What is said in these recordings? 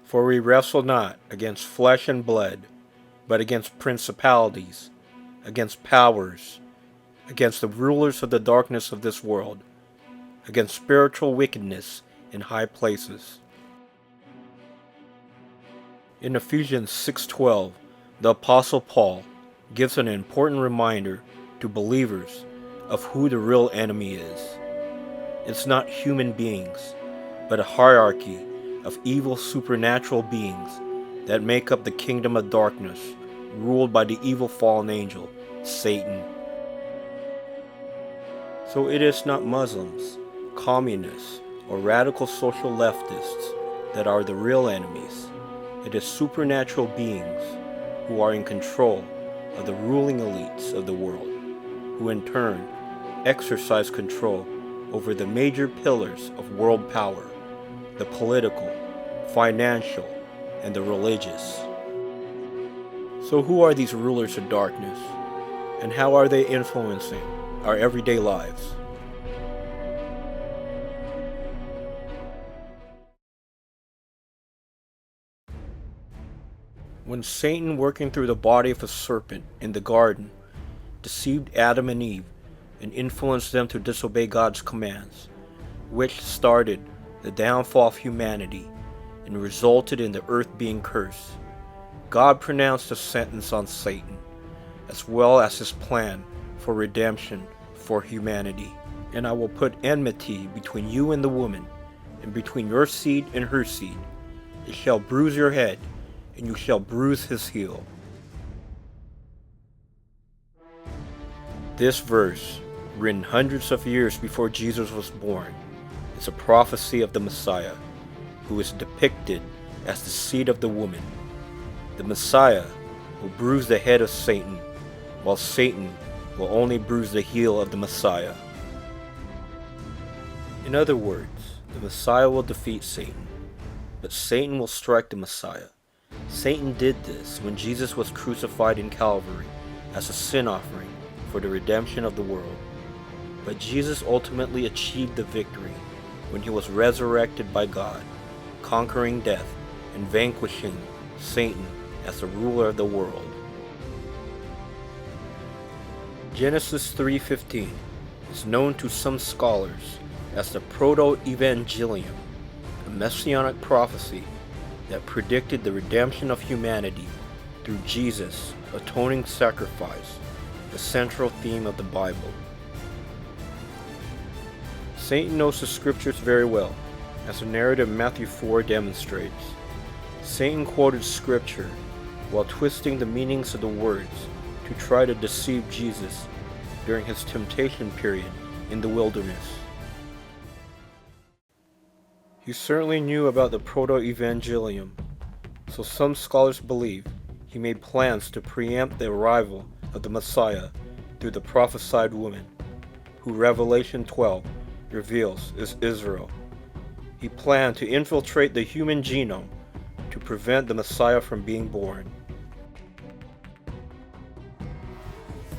For we wrestle not against flesh and blood, but against principalities, against powers, against the rulers of the darkness of this world, against spiritual wickedness in high places. In Ephesians 6:12, the Apostle Paul gives an important reminder to believers of who the real enemy is. It's not human beings, but a hierarchy of evil supernatural beings that make up the kingdom of darkness, ruled by the evil fallen angel, Satan. So it is not Muslims, communists, or radical social leftists that are the real enemies. It is supernatural beings who are in control of the ruling elites of the world, who in turn exercise control over the major pillars of world power, the political, financial, and the religious. So who are these rulers of darkness, and how are they influencing our everyday lives? When Satan, working through the body of a serpent in the garden, deceived Adam and Eve and influenced them to disobey God's commands, which started the downfall of humanity and resulted in the earth being cursed, God pronounced a sentence on Satan, as well as his plan for redemption for humanity. And I will put enmity between you and the woman, and between your seed and her seed. It shall bruise your head, and you shall bruise his heel. This verse, written hundreds of years before Jesus was born, is a prophecy of the Messiah, who is depicted as the seed of the woman. The Messiah will bruise the head of Satan, while Satan will only bruise the heel of the Messiah. In other words, the Messiah will defeat Satan, but Satan will strike the Messiah. Satan did this when Jesus was crucified in Calvary as a sin offering for the redemption of the world. But Jesus ultimately achieved the victory when he was resurrected by God, conquering death and vanquishing Satan as the ruler of the world. Genesis 3:15 is known to some scholars as the Proto-Evangelium, a messianic prophecy that predicted the redemption of humanity through Jesus' atoning sacrifice, the central theme of the Bible. Satan knows the scriptures very well, as the narrative in Matthew 4 demonstrates. Satan quoted scripture while twisting the meanings of the words to try to deceive Jesus during his temptation period in the wilderness. He certainly knew about the Proto-Evangelium, so some scholars believe he made plans to preempt the arrival of the Messiah through the prophesied woman, who Revelation 12 reveals is Israel. He planned to infiltrate the human genome to prevent the Messiah from being born.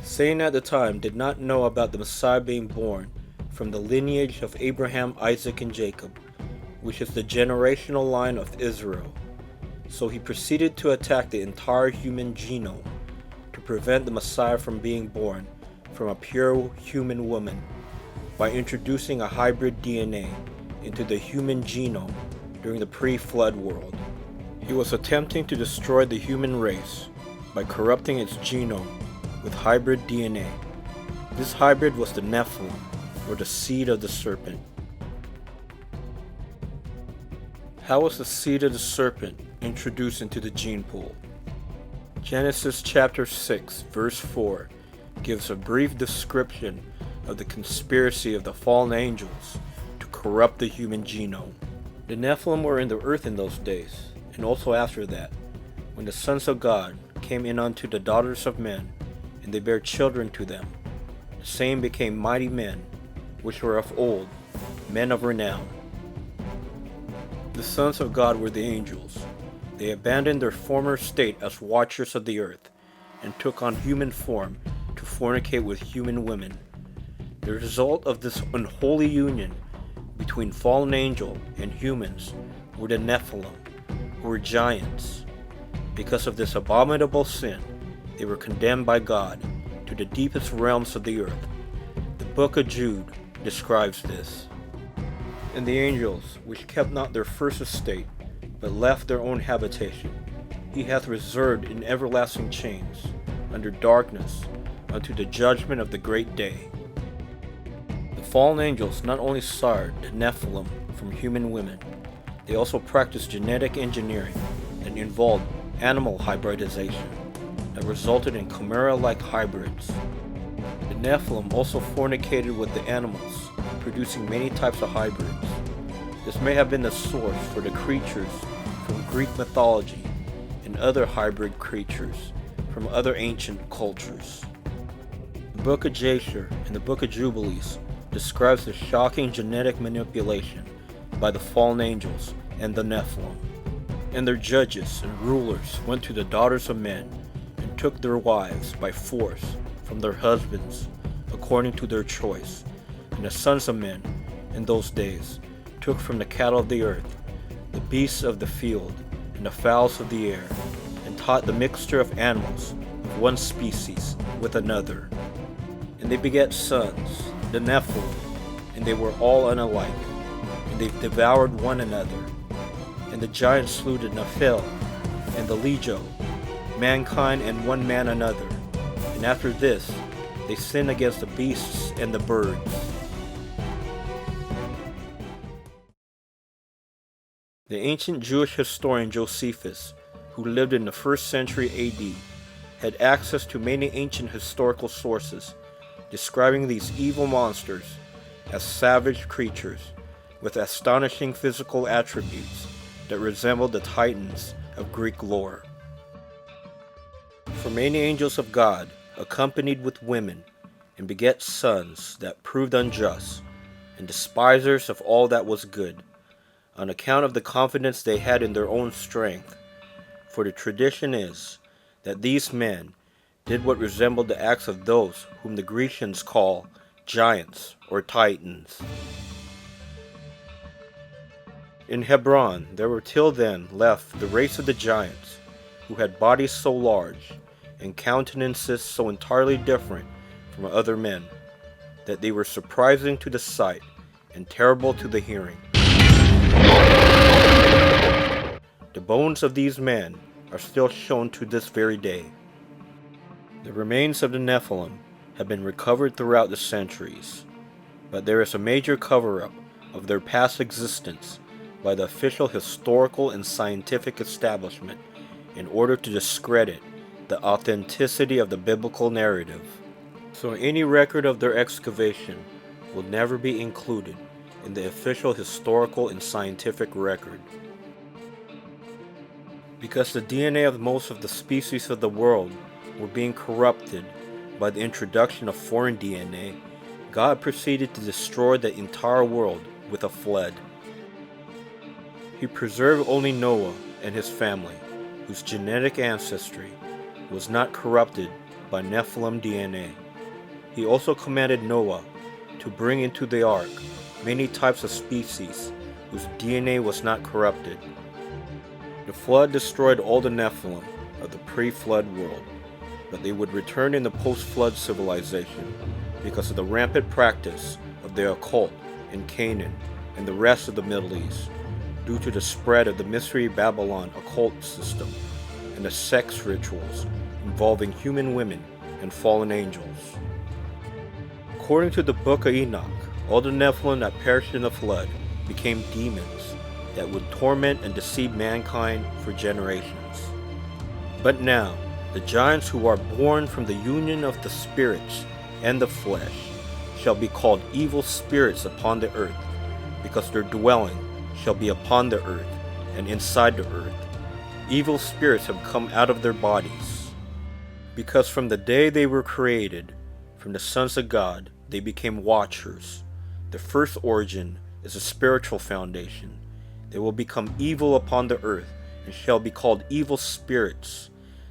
Satan at the time did not know about the Messiah being born from the lineage of Abraham, Isaac, and Jacob, which is the generational line of Israel. So he proceeded to attack the entire human genome to prevent the Messiah from being born from a pure human woman by introducing a hybrid DNA into the human genome during the pre-flood world. He was attempting to destroy the human race by corrupting its genome with hybrid DNA. This hybrid was the Nephilim, or the seed of the serpent. How was the seed of the serpent introduced into the gene pool? Genesis chapter 6, verse 4 gives a brief description of the conspiracy of the fallen angels to corrupt the human genome. The Nephilim were in the earth in those days, and also after that, when the sons of God came in unto the daughters of men, and they bare children to them. The same became mighty men, which were of old, men of renown. The sons of God were the angels. They abandoned their former state as watchers of the earth, and took on human form to fornicate with human women. The result of this unholy union between fallen angel and humans were the Nephilim, who were giants. Because of this abominable sin, they were condemned by God to the deepest realms of the earth. The book of Jude describes this. And the angels, which kept not their first estate, but left their own habitation, he hath reserved in everlasting chains, under darkness, unto the judgment of the great day. The fallen angels not only sired the Nephilim from human women, they also practiced genetic engineering that involved animal hybridization that resulted in chimera-like hybrids. The Nephilim also fornicated with the animals, producing many types of hybrids. This may have been the source for the creatures from Greek mythology and other hybrid creatures from other ancient cultures. The Book of Jasher and the Book of Jubilees describes the shocking genetic manipulation by the fallen angels and the Nephilim. And their judges and rulers went to the daughters of men and took their wives by force from their husbands according to their choice. And the sons of men in those days took from the cattle of the earth, the beasts of the field, and the fowls of the air, and taught the mixture of animals of one species with another. And they begat sons, the Nephilim, and they were all unalike, and they devoured one another. And the giants slew the Nephilim, and the Legio, mankind and one man another. And after this, they sinned against the beasts and the birds. The ancient Jewish historian Josephus, who lived in the 1st century AD, had access to many ancient historical sources describing these evil monsters as savage creatures with astonishing physical attributes that resembled the titans of Greek lore. For many angels of God accompanied with women and beget sons that proved unjust and despisers of all that was good, on account of the confidence they had in their own strength. For the tradition is that these men did what resembled the acts of those whom the Grecians call giants or titans. In Hebron there were till then left the race of the giants, who had bodies so large and countenances so entirely different from other men, that they were surprising to the sight and terrible to the hearing. The bones of these men are still shown to this very day. The remains of the Nephilim have been recovered throughout the centuries, but there is a major cover-up of their past existence by the official historical and scientific establishment in order to discredit the authenticity of the biblical narrative. So any record of their excavation will never be included in the official historical and scientific record. Because the DNA of most of the species of the world were being corrupted by the introduction of foreign DNA, God proceeded to destroy the entire world with a flood. He preserved only Noah and his family, whose genetic ancestry was not corrupted by Nephilim DNA. He also commanded Noah to bring into the ark many types of species whose DNA was not corrupted. The flood destroyed all the Nephilim of the pre-flood world, but they would return in the post-flood civilization because of the rampant practice of the occult in Canaan and the rest of the Middle East, due to the spread of the Mystery Babylon occult system and the sex rituals involving human women and fallen angels. According to the Book of Enoch, all the Nephilim that perished in the flood became demons that would torment and deceive mankind for generations. But now, the giants who are born from the union of the spirits and the flesh shall be called evil spirits upon the earth, because their dwelling shall be upon the earth and inside the earth. Evil spirits have come out of their bodies, because from the day they were created, from the sons of God, they became watchers. The first origin is a spiritual foundation. They will become evil upon the earth and shall be called evil spirits.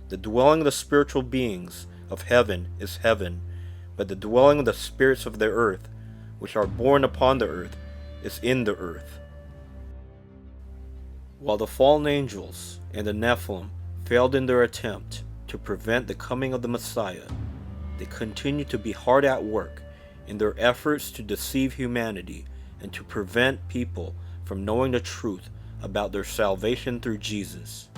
The dwelling of the spiritual beings of heaven is heaven, but the dwelling of the spirits of the earth, which are born upon the earth, is in the earth. While the fallen angels and the Nephilim failed in their attempt to prevent the coming of the Messiah, they continued to be hard at work in their efforts to deceive humanity and to prevent people from knowing the truth about their salvation through Jesus.